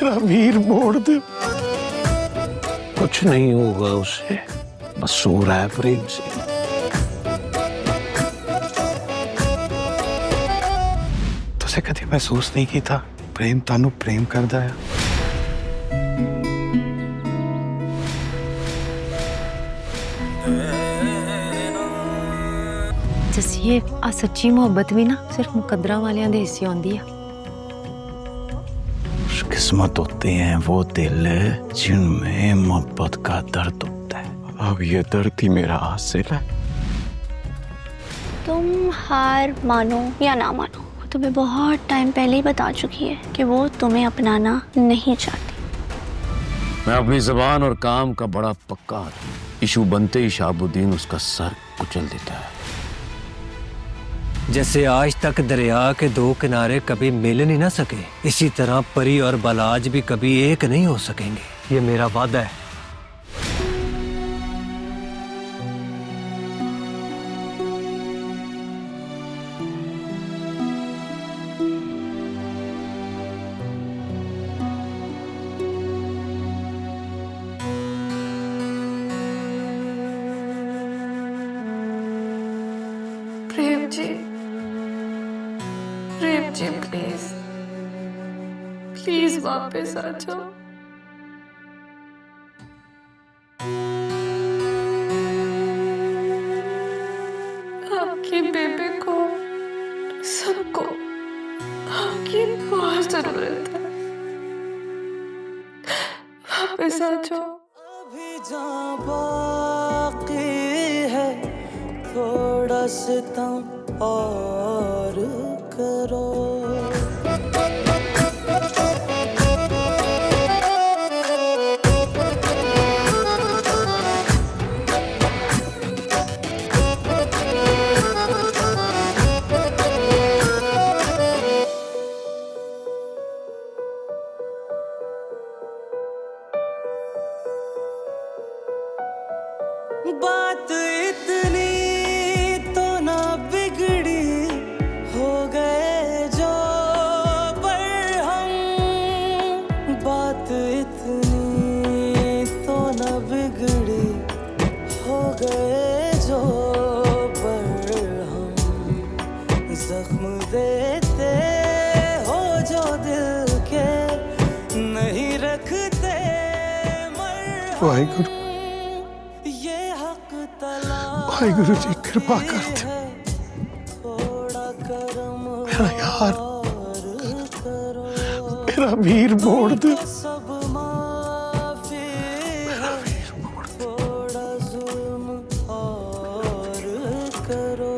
मेरा वीर मोड़ दे। कुछ नहीं होगा उसे, बस सो रहा है प्रेम से। तुझे कभी महसूस नहीं की था प्रेम तानू प्रेम करदा है। जसिए आ सच्ची मोहब्बत भी ना सिर्फ मुकद्दरा वालियां दे हिस्से आंदी है। किस्मत होते हैं वो दिल जिनमें मोहब्बत का दर्द होता है। अब ये दर्द ही मेरा हासिल है। तुम हार मानो या ना मानो, वो तुम्हें बहुत टाइम पहले ही बता चुकी है कि वो तुम्हें अपनाना नहीं चाहती। मैं अपनी जबान और काम का बड़ा पक्का आदमी। इशू बनते ही शहाबुद्दीन उसका सर कुचल देता है। जैसे आज तक दरिया के दो किनारे कभी मिल नहीं ना सके, इसी तरह परी और बालाज भी कभी एक नहीं हो सकेंगे। ये मेरा वादा है। प्रेम जी प्लीज प्लीज वापस आ जाओ। आपकी बेबी को सबको आपकी बहुत जरूरत है। वापस आ जाओ। अभी जहाँ बाकी है थोड़ा सितम और करो। बात इतनी तो ना बिगड़ी, हो गए जो पर हम। बात इतनी तो ना बिगड़ी, हो गए जो पर हम। जख्म देते हो जो दिल के नहीं रखते वाहिगुरु वाहिगुरु जी कृपा करते। मेरा यार मेरा वीर मोड़ दे। मेरा वीर मोड़ दे। थोड़ा जुल्म और करो।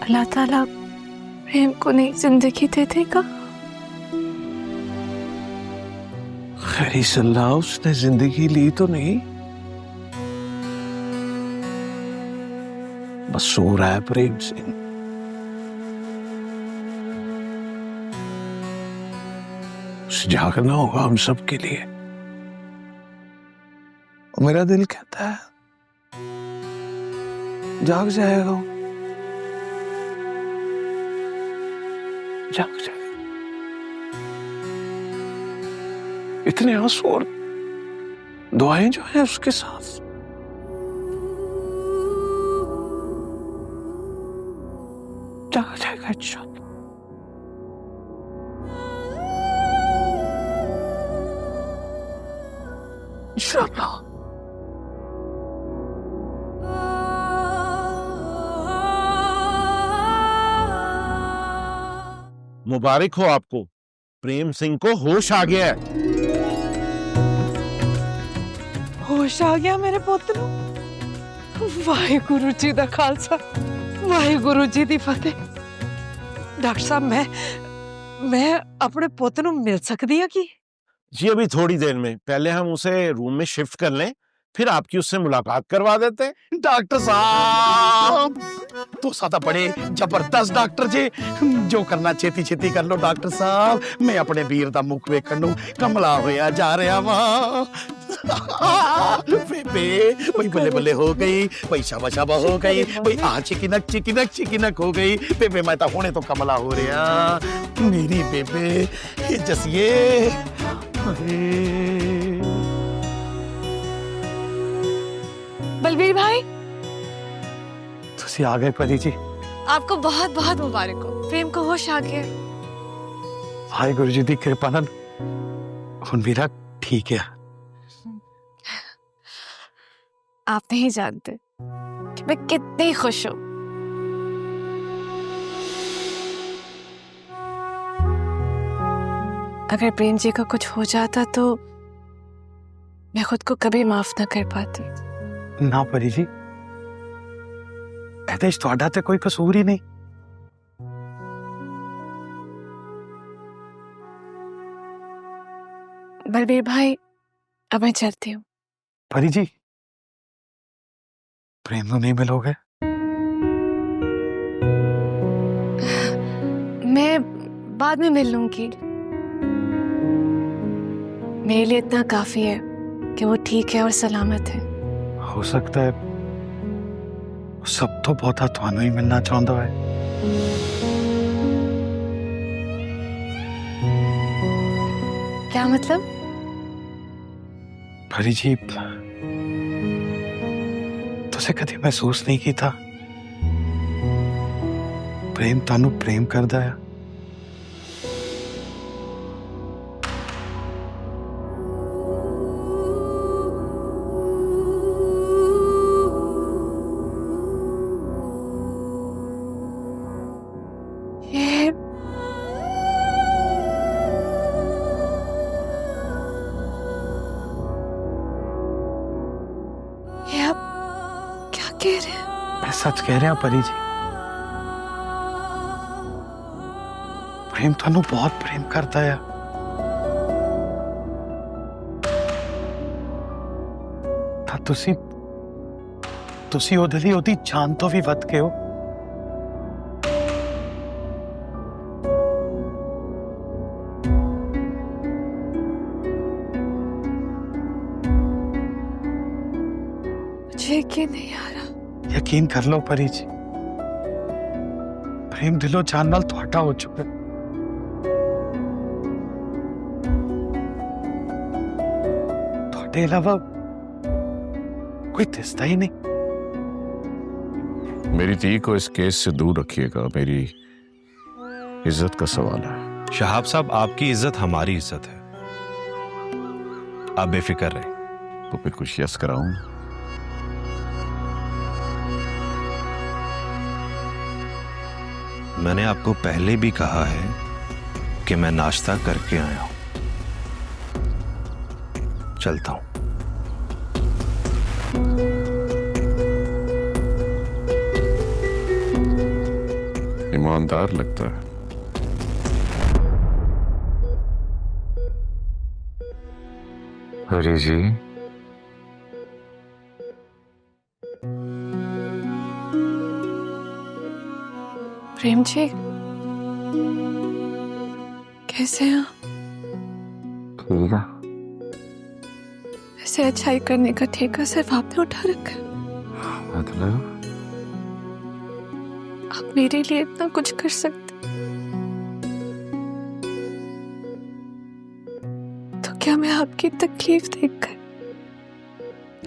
अल्लाह ताला प्रेम को नई जिंदगी दे देगा। खैरी सल्लाह उसने जिंदगी ली तो नहीं, बस सो रहा है प्रेम से। उसे जागना होगा हम सब के लिए। और मेरा दिल कहता है जाग जाएगा वो, जाग जाएगा। इतने आंसू और दुआएं जो है उसके साथ। जाग जाएगा इंशाअल्लाह। इंशाअल्लाह। मुबारक हो आपको, प्रेम सिंह को होश आ गया है। होश आ गया मेरे पुੱਤ ਨੂੰ। वाहिगुरु जी दा खालसा वाहिगुरु जी दी फतेह। डॉक्टर साहब मैं अपने पुੱਤ ਨੂੰ मिल सकती है की? जी अभी थोड़ी देर में, पहले हम उसे रूम में शिफ्ट कर लें, फिर आपकी उससे मुलाकात करवा देते हैं। डॉक्टर साहब तो सादा बड़े जबरदस्त डॉक्टर जी, जो करना छेती छेती कर लो डॉक्टर साहब, मैं अपने वीर दा मुख वेखण नूं कमला होया जा रहा वां। बेबे भाई बल्ले बल्ले हो गई, भाई शाबा शाबा हो गई, भाई चिकिनक चिकिनक चिकिनक हो गई। बेबे मैं तो हुणे तो कमला हो रहा मेरी बेबे। ये जसिए बलबीर भाई, तुसी आ गए परी जी। आपको बहुत बहुत मुबारक हो। प्रेम को होश आ गया। वाहिगुरु जी दी कृपा नाल हुण मेरा ठीक है। आप नहीं जानते कि मैं कितनी खुश हूं। अगर प्रेम जी का कुछ हो जाता तो मैं खुद को कभी माफ ना कर पाती। ना परी जी, ਇਹਦੇ 'ਚ ਤੁਹਾਡਾ ਤੇ कोई कसूर ही नहीं। बलबीर भाई, अब मैं चलती हूँ। परी जी, प्रेम तो नहीं मिलोगे? मैं बाद में मिल लूंगी। मेरे लिए इतना काफी है कि वो ठीक है और सलामत है। हो सकता है सब तो बहुता ਤੁਹਾਨੂੰ ही मिलना चाहता है। क्या मतलब? परी जी, तुसे कभी महसूस नहीं किया प्रेम तानू प्रेम करदा है? ये आप क्या कह रहे हैं? मैं सच कह रहा परी जी। प्रेम थानू बहुत प्रेम करता है। ਤਾਂ ਤੁਸੀਂ ਉਹਦੇ ਲਈ ਉਹਦੀ ਜਾਨ ਤੋਂ ਵੀ ਵੱਧ ਕੇ ਹੋ। मुझे यकीन नहीं आ रहा। यकीन कर लो परी जी, प्रेम दिलो जान नाल ਤੁਹਾਡਾ हो चुका है। ਤੁਹਾਡੇ ਇਲਾਵਾ कोई दिसता ही नहीं। मेरी धी को इस केस से दूर रखिएगा, मेरी इज्जत का सवाल है। शहाब साहब, आपकी इज्जत हमारी इज्जत है, आप बेफिक्र रहे। तो फिर कुछ यस कराऊं? मैंने आपको पहले भी कहा है कि मैं नाश्ता करके आया हूं। चलता हूं। ईमानदार लगता है। हरी जी, प्रेम जी, कैसे हैं आप? ठीक है। ऐसे अच्छाई करने का ठेका सिर्फ आपने उठा रखा है। मतलब आप मेरे लिए इतना कुछ कर सकते, तो क्या मैं आपकी तकलीफ देखकर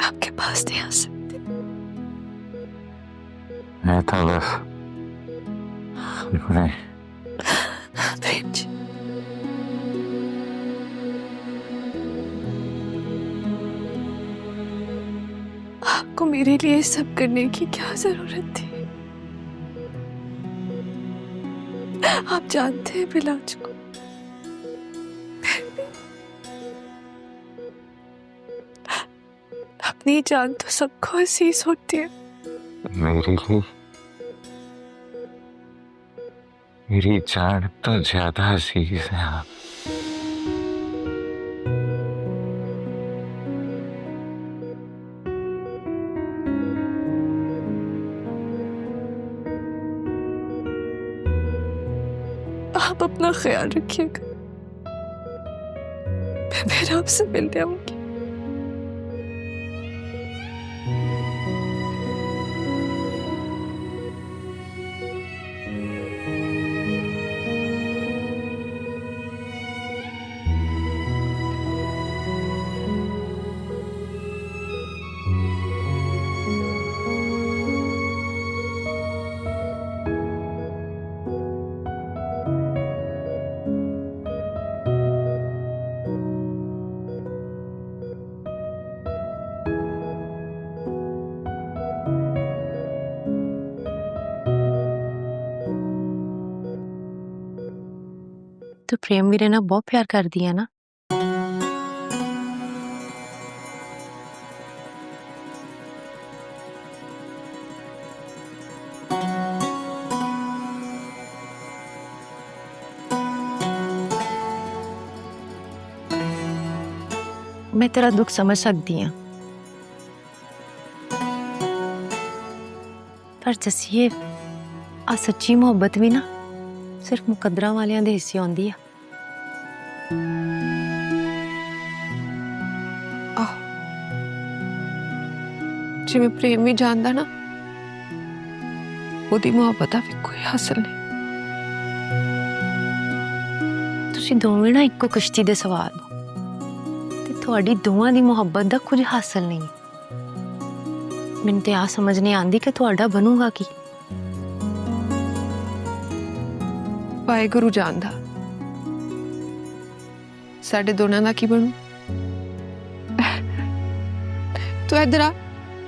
आपके पास नहीं आ सकती? मैं था बस प्रेम जी, आपको मेरे लिए सब करने की क्या जरूरत थी? आप जानते हैं बिलाज को। अपनी जान तो सबको अजीज होती है। मेरी जान तो ज्यादा अजीज है आप। आप अपना ख्याल रखिएगा। मैं फिर आपसे मिलने आऊंगी। तो प्रेम मेरे ना बहुत प्यार कर दिया ना। मैं तेरा दुख समझ सकती हूँ, पर जसिए आ सच्ची मोहब्बत भी ना सिर्फ मुकद्दरा वालियां दे हिस्से आउंदी आ। जिवें प्रेम भी जानदा ना, ओदी मोहब्बत भी कोई हासिल नहीं। तुसीं दोवें ना इक्को कश्ती दे सवार हो ते तुहाडी दोवां दी मोहब्बत दा कुछ हासिल नहीं। मैनूं ते आ समझ नहीं आंदी कि तुहाडा बनूगा की। वाहेगुरु जानदा साडे दोनां दा की बनू। तू इधर आ,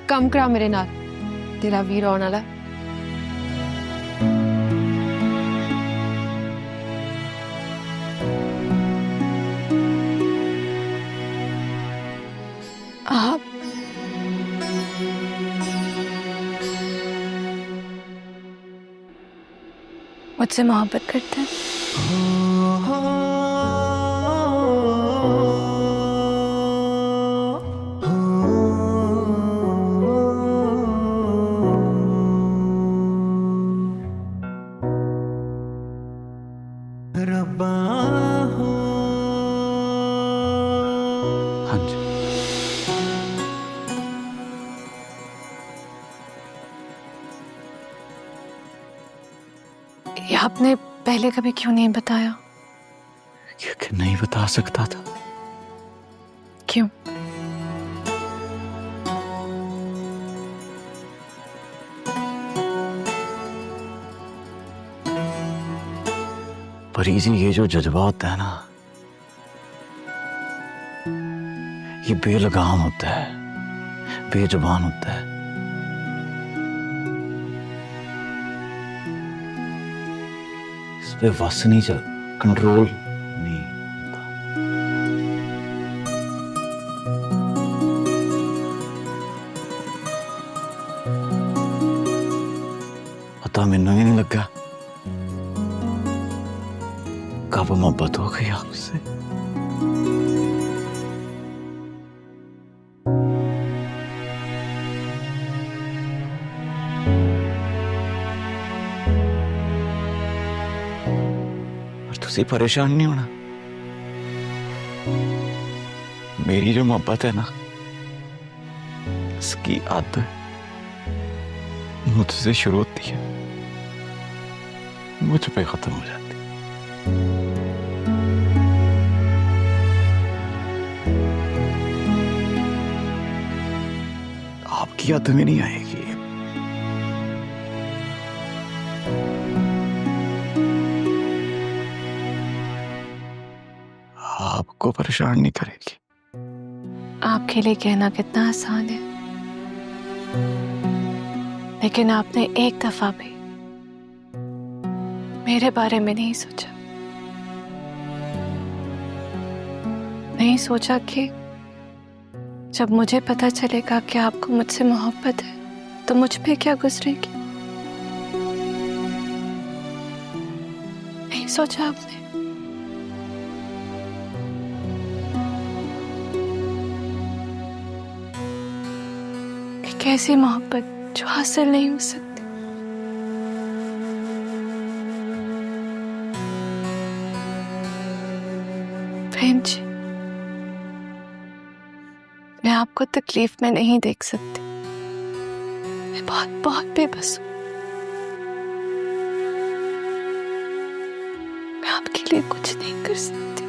काम करा मेरे नाल, तेरा वीर आने वाला। आप मुझसे मोहब्बत करते हैं? हाँ जी। ये आपने पहले कभी क्यों नहीं बताया? क्योंकि नहीं बता सकता था। क्यों? परी जी, ये जो जज्बा होता है ना, ये बेलगाम होता है, बेजुबान होता है। इस पे वस नहीं चल, कंट्रोल नहीं होता। पता मैनू ही नहीं लगा कब मोहब्बत हो गई आपसे। और तुझे परेशान नहीं होना। मेरी जो मोहब्बत है ना, इसकी आदत मुझसे शुरू होती है, मुझ पे खत्म हो जाती है। आपकी याद में नहीं आएगी। आपको परेशान नहीं करेगी। आपके लिए कहना कितना आसान है, लेकिन आपने एक दफा भी मेरे बारे में नहीं सोचा। नहीं सोचा कि जब मुझे पता चलेगा कि आपको मुझसे मोहब्बत है तो मुझ पे क्या गुजरेगी। नहीं सोचा आपने। कि कैसी मोहब्बत जो हासिल नहीं हो सकती। प्रेम जी, मैं आपको तकलीफ में नहीं देख सकती। मैं बहुत बहुत बेबस हूँ। मैं आपके लिए कुछ नहीं कर सकती।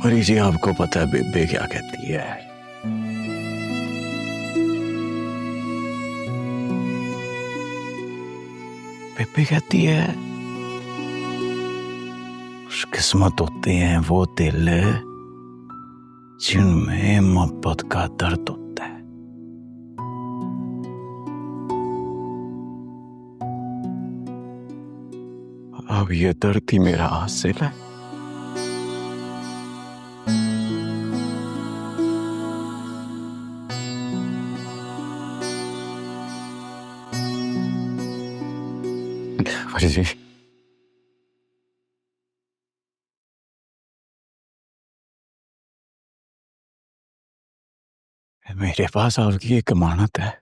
परी जी, आपको पता है बेबे क्या कहती है? बेबे कहती है खुशकिस्मत होते हैं वो दिल जिनमें मोहब्बत का दर्द होता है। अब ये दर्द ही मेरा हासिल है। परी जी, मेरे पास आपकी एक अमानत है।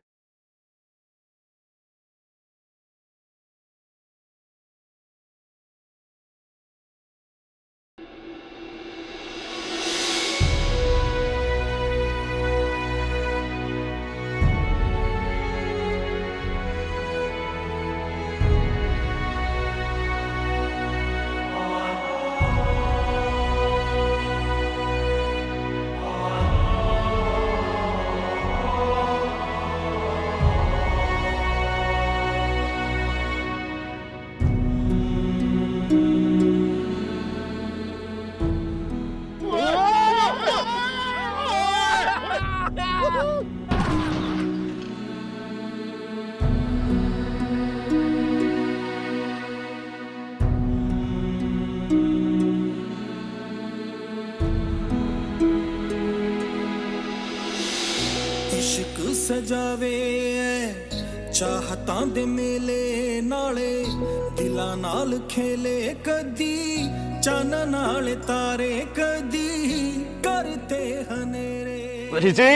इश्क सजावे चाहतां दे मेले नाले दिलां नाल खेले कदी चन नाल तारे कदी करते हनेरे। परी जी,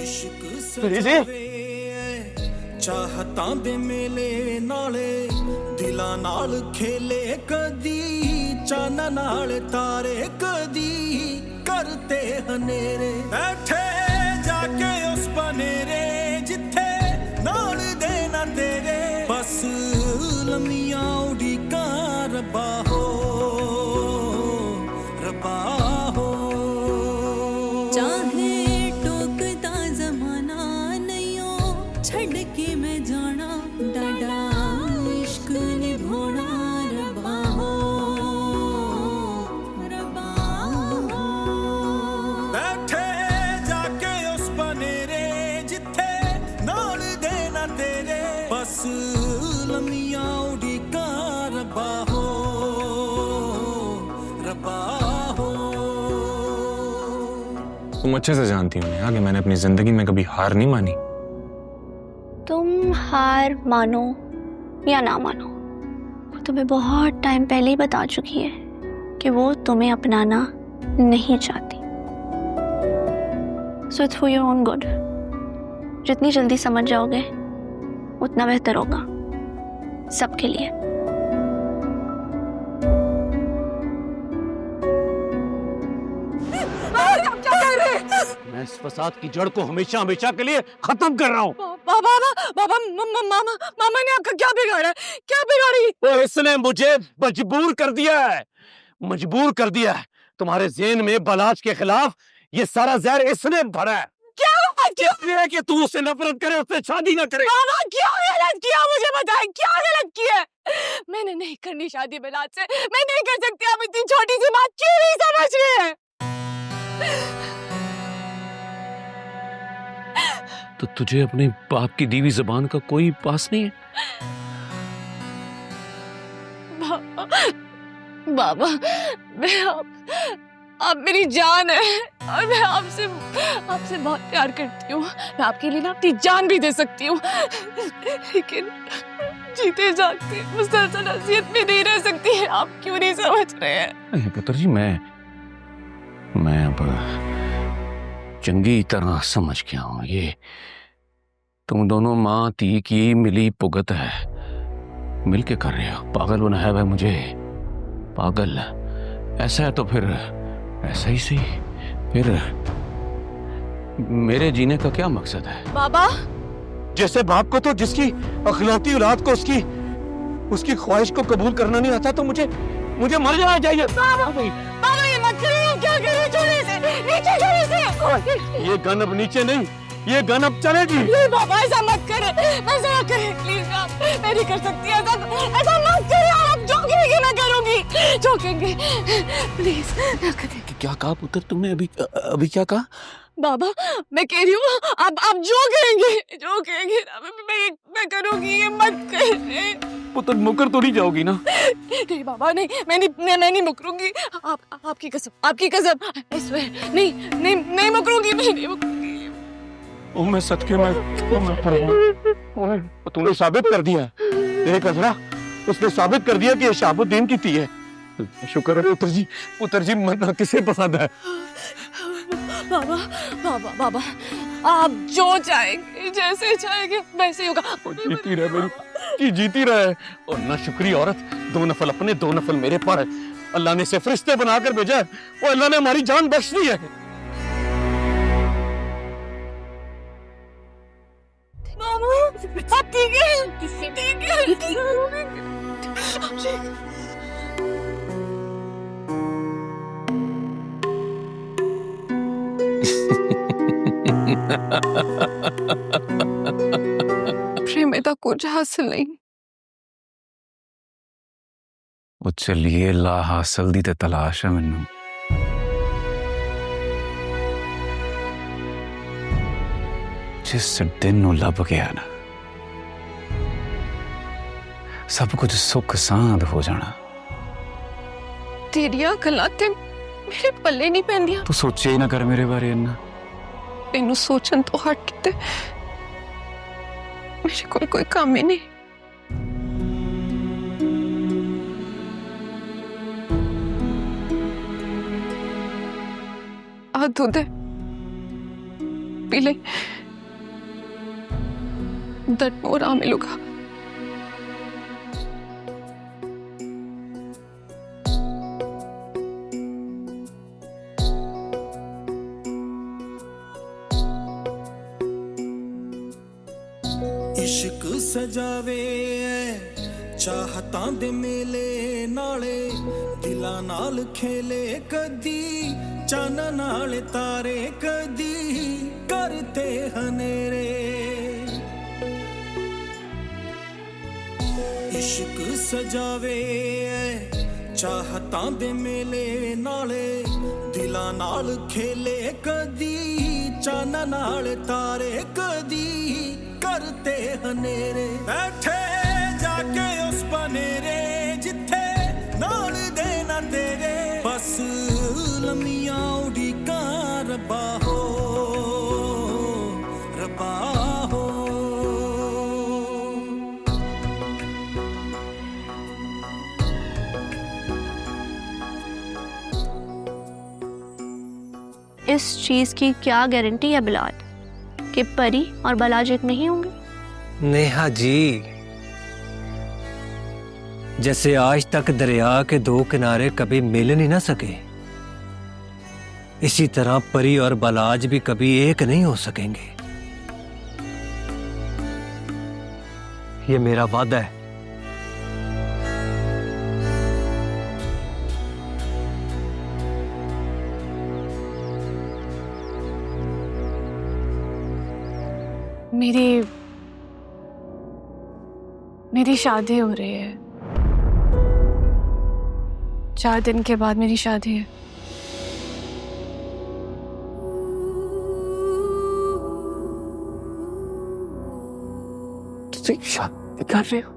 इश्क सजावे चाहतां दे मेले नाले दिलां नाल खेले कदी चन नाल तारे कदी करते हनेरे। बैठे जाके उस बनेरे जिथे नाल देना तेरे बस लम्मियां उड़ीका रब्बा हो रब्बा हो। चाहे टोकता जमाना नहीं हो छड़ के मैं जाना डाडा इश्क निभोना रब्बा हो रब्बा हो। बैठे जाके उस बनेरे जिथे नाल देना तेरे बस लम्मियां उड़ीका रब्बा हो रब्बा हो। तुम अच्छे से जानती हो नेहा कि मैंने अपनी जिंदगी में कभी हार नहीं मानी। तुम हार मानो या ना मानो, वो तुम्हें बहुत टाइम पहले ही बता चुकी है कि वो तुम्हें अपनाना नहीं चाहती। So it's for your own good. जितनी जल्दी समझ जाओगे उतना बेहतर होगा सबके लिए। मैं इस फसाद की जड़ को हमेशा हमेशा के लिए खत्म कर रहा हूँ। बाबा मामा ने आपका क्या बिगाड़ा है? क्या बिगाड़ी? तो इसने मुझे मजबूर कर दिया है, मजबूर कर दिया है। तुम्हारे ज़हन में बलाज के खिलाफ ये सारा जहर इसने भरा है। क्या इसलिए कि तू उससे नफरत करे, उससे शादी ना करे। बाबा क्या गलत किया मुझे बताएं, क्या गलत किया? मैंने नहीं करनी शादी बलाज से, मैं नहीं कर सकती। आप इतनी छोटी सी बात क्यों नहीं समझ रहे हैं? तो तुझे अपने बाप की दीवी जबान का कोई पास नहीं है? बाबा मैं आप मेरी जान है और मैं आपसे बहुत प्यार करती हूँ। मैं आपके लिए ना अपनी जान भी दे सकती हूँ, लेकिन जीते जागते मुसलसल अज़ियत में नहीं रह सकती है। आप क्यों नहीं समझ रहे हैं? पुत्र जी, मैं अब चंगी तरह समझ गया हूं। ये तुम दोनों माँ ती की मिली भुगत है, मिलके कर रहे हो। पागल बनाया है मुझे, पागल। ऐसा है तो फिर ऐसा ही सही। फिर मेरे जीने का क्या मकसद है? बाबा, जैसे बाप को तो जिसकी अखलौती औलाद को उसकी ख्वाहिश को कबूल करना नहीं आता, तो मुझे मर जाना चाहिए। बाबा ये मत करो, क्या कर रहे हो? छोड़ो इसे, नीचे छोड़ो इसे। ये गन अब नीचे नहीं, ये गन अब चलेगी। नहीं बाबा, ऐसा मत करे, ऐसा मत करे प्लीज। आप मैं नहीं कर सकती ऐसा मत करे। आप जोकेंगे, मैं करूंगी, जोकेंगे प्लीज ना करें। क्या कहा पुत्र तुमने? अभी क्या कहा? बाबा मैं कह रही हूँ आप जोकेंगे मैं करूंगी, ये मत करे। पुत्र मुकर तो नहीं जाओगी ना? नहीं बाबा, नहीं मैं नहीं मुकरूंगी। आपकी कसम I swear, नहीं मुकरूंगी, मैं नहीं मुकरूंगी। ओ मैं सदके में तूने साबित कर दिया। देख अजरा, उसने साबित कर दिया कि ये शहाबुद्दीन की थी है। शुक्र है पुत्र जी मरना किसे पसंद है? बाबा आप जो चाहेंगे, जैसे चाहेंगे वैसे ही होगा। जीती रहे मेरी, जीती रहे। और ना शुक्री औरत, 2 नफल अपने 2 नफल मेरे पर अल्लाह ने इसे फरिश्ते बनाकर भेजा है। वो अल्लाह ने हमारी जान बख्श दी है। आप ठीक है? प्रेम दा कुछ हासिल नहीं। ਉਹ ਚੱਲੀਏ ਲਾ ਹਾਸਲ ਦੀ ਤੇ ਤਲਾਸ਼ ਹੈ ਮੈਨੂੰ। ਜਿਸ ਦਿਨ ਨੂੰ ਲੱਭ ਗਿਆ ਨਾ, ਸਭ ਕੁਝ ਸੁੱਖ ਸਾਂਦ ਹੋ ਜਾਣਾ। ਤੇਰੀਆਂ ਗੱਲਾਂ ਤੇ ਮੇਰੇ ਪੱਲੇ ਨਹੀਂ ਪੈਂਦੀਆਂ। ਤੂੰ ਸੋਚਿਆ ਹੀ ਨਾ ਕਰ ਮੇਰੇ ਬਾਰੇ ਇੰਨਾ। ਤੈਨੂੰ ਸੋਚਣ ਤੋਂ ਹਟ ਕੇ ਮੇਰੇ ਕੋਲ ਕੋਈ ਕੰਮ ਹੀ ਨਹੀਂ। आ दूध है, पी ले, दर्द में आराम मिलेगा। इश्क सजावे चाहतां दे मेले नाले, दिलां नाल खेले कदी चन नाल तारे, कदी करते हनेरे। इश्क सजावे चाहतां दे मेले नाले, दिलां नाल खेले कदी चन नाल तारे, कदी करते हनेरे। बैठे जाके उस बनेरे जिथे नाल देना तेरे, बस लम्मियां उड़ीका रब्बा हो, रब्बा हो। इस चीज की क्या गारंटी है बिलाल कि परी और बलाज एक नहीं होंगे? नेहा जी, जैसे आज तक दरिया के 2 किनारे कभी मिल नहीं ना सके, इसी तरह परी और बलाज भी कभी एक नहीं हो सकेंगे। ये मेरा वादा है। मेरी शादी हो रही है। 4 दिन के बाद मेरी शादी है। तुझे शादी कर रहे हो?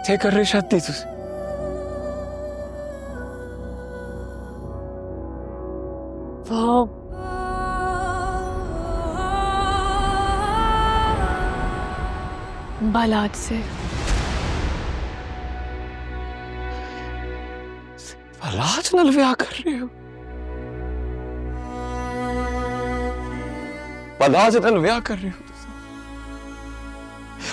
क्या कर रहे शादी तुझे? वो बालाज से। बालाज नाल विआह कर रहे हो? ਬਲਾਜ ਨਾਲ ਵਿਆਹ ਕਰ ਰਹੇ ਹੋ ਤੁਸੀਂ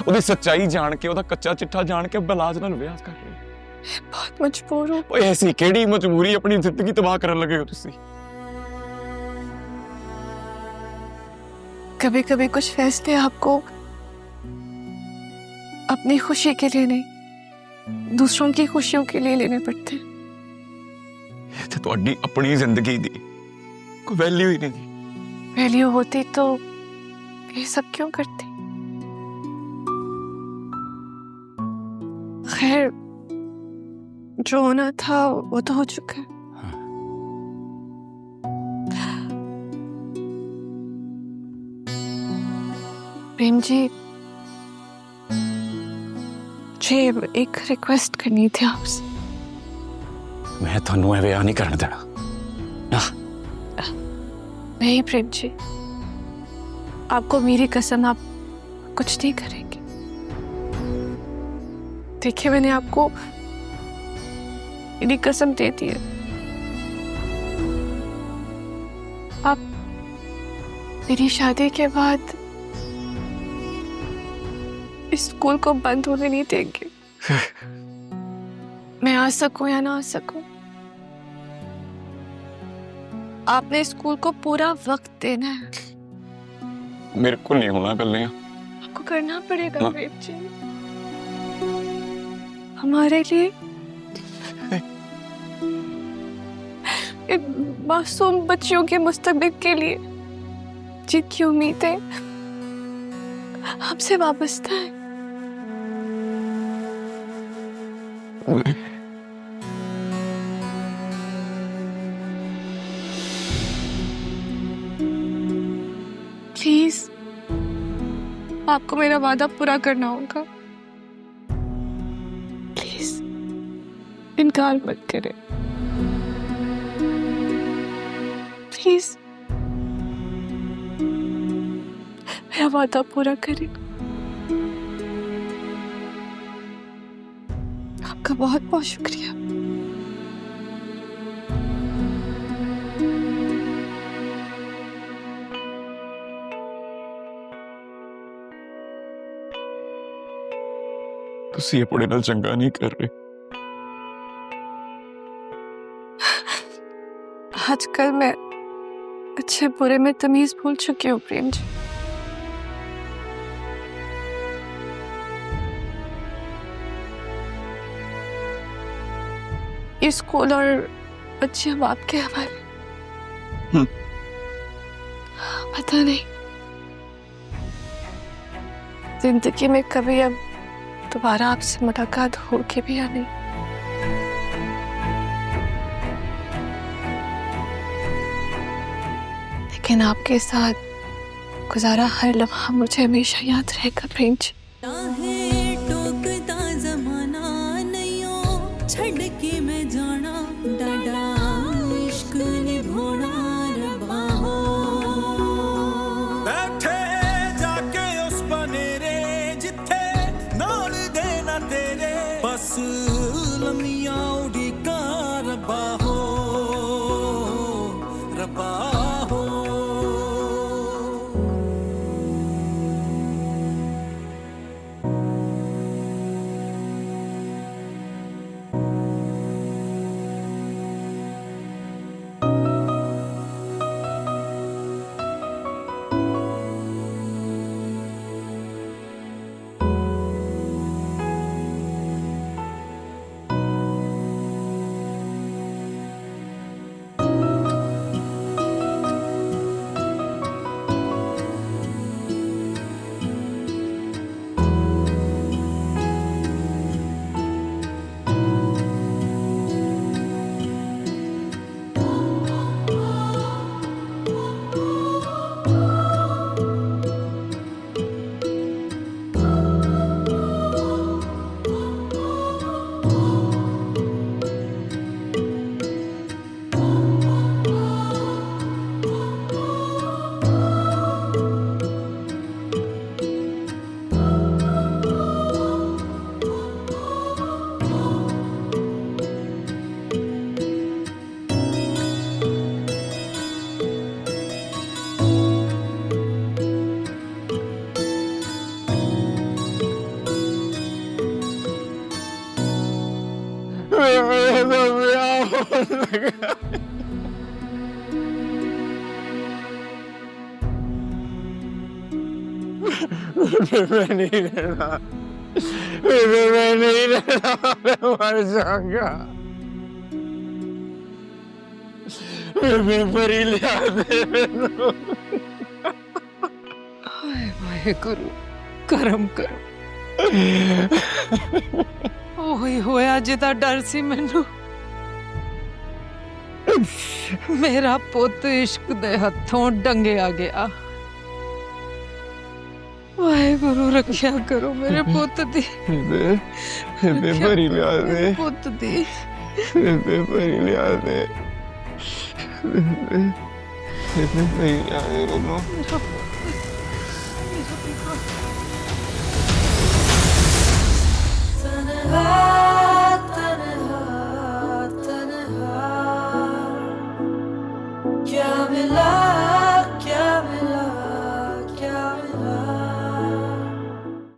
ਉਹਦੀ ਸੱਚਾਈ ਜਾਣ ਕੇ ਉਹਦਾ ਕੱਚਾ ਚਿੱਠਾ ਜਾਣ ਕੇ ਬਲਾਜ ਨਾਲ ਵਿਆਹ ਕਰ ਰਹੇ ਹੋ बहुत मजबूर हूँ। ਓਏ ਐਸੀ ਕਿਹੜੀ ਮਜਬੂਰੀ ਆਪਣੀ ਜ਼ਿੰਦਗੀ ਤਬਾਹ ਕਰਨ ਲੱਗੇ ਹੋ ਤੁਸੀਂ कभी कभी कुछ फैसले आपको अपनी खुशी के लिए नहीं, दूसरों की खुशियों के लिए लेने पड़ते हैं। ਤੇ ਤੁਹਾਡੀ ਆਪਣੀ ਜ਼ਿੰਦਗੀ ਦੀ ਕੋਈ ਵੈਲਿਊ ਹੀ ਨਹੀਂ वैल्यू होती तो ये सब क्यों करती? खैर, जो होना था वो तो हो चुका है। प्रेम जी, मुझे एक रिक्वेस्ट करनी थी आपसे। ਮੈਂ ਤੁਹਾਨੂੰ ਇਹ ਵਿਆਹ ਨਹੀਂ ਕਰਨ ਦੇਣਾ नहीं प्रेम जी, आपको मेरी कसम, आप कुछ नहीं करेंगे। देखिए, मैंने आपको मेरी कसम दे दी है। आप मेरी शादी के बाद इस स्कूल को बंद होने नहीं देंगे। मैं आ सकूं या ना आ सकूं, आपने स्कूल को पूरा वक्त देना है। ਮੇਰੇ ਕੋਲ ਨਹੀਂ ਹੋਣਾ ਗੱਲਾਂ आपको करना पड़ेगा प्रेम जी, हमारे लिए, इन मासूम बच्चियों के मुस्तकबिल के लिए जिनकी उम्मीदें हमसे वाबस्ता है। प्लीज, आपको मेरा वादा पूरा करना होगा। प्लीज, इनकार मत करें। प्लीज, मेरा वादा पूरा करें। आपका बहुत बहुत शुक्रिया। ਤੁਸੀਂ ਆਪਣੇ ਨਾਲ ਚੰਗਾ ਨਹੀਂ ਕਰ ਰਹੇ आजकल मैं अच्छे बुरे में तमीज भूल चुकी हूँ प्रेम जी। ये स्कूल और बच्चे अब आपके हवाले। पता नहीं जिंदगी में कभी अब दोबारा आपसे मुलाकात होगी भी या नहीं। लेकिन आपके साथ गुजारा हर लम्हा मुझे हमेशा याद रहेगा प्रेम जी। टोकता जमाना नैयो छड़ के मैं जाना डाडा इश्क निभोना रबा हो। बैठे जाके उस बनेरे जिथे नाल देना तेरे बस लमिया उड़ीका रबा हो रबा हो। मैं नहीं रहना, मैं नहीं रहना, मैं मर जाऊंगा। मैं परी ले आते मैनू। हाय वाहेगुरु करम करो। ओही होया जिदा डर सी मैनू। मेरा पुत इश्क दे हथों डंगिया गया। वाहेगुरु रक्षा करो मेरे पुत दी। परी लिया दे, पुत दी परी लिया दे, परी लिया दे मैनू। क्या मिला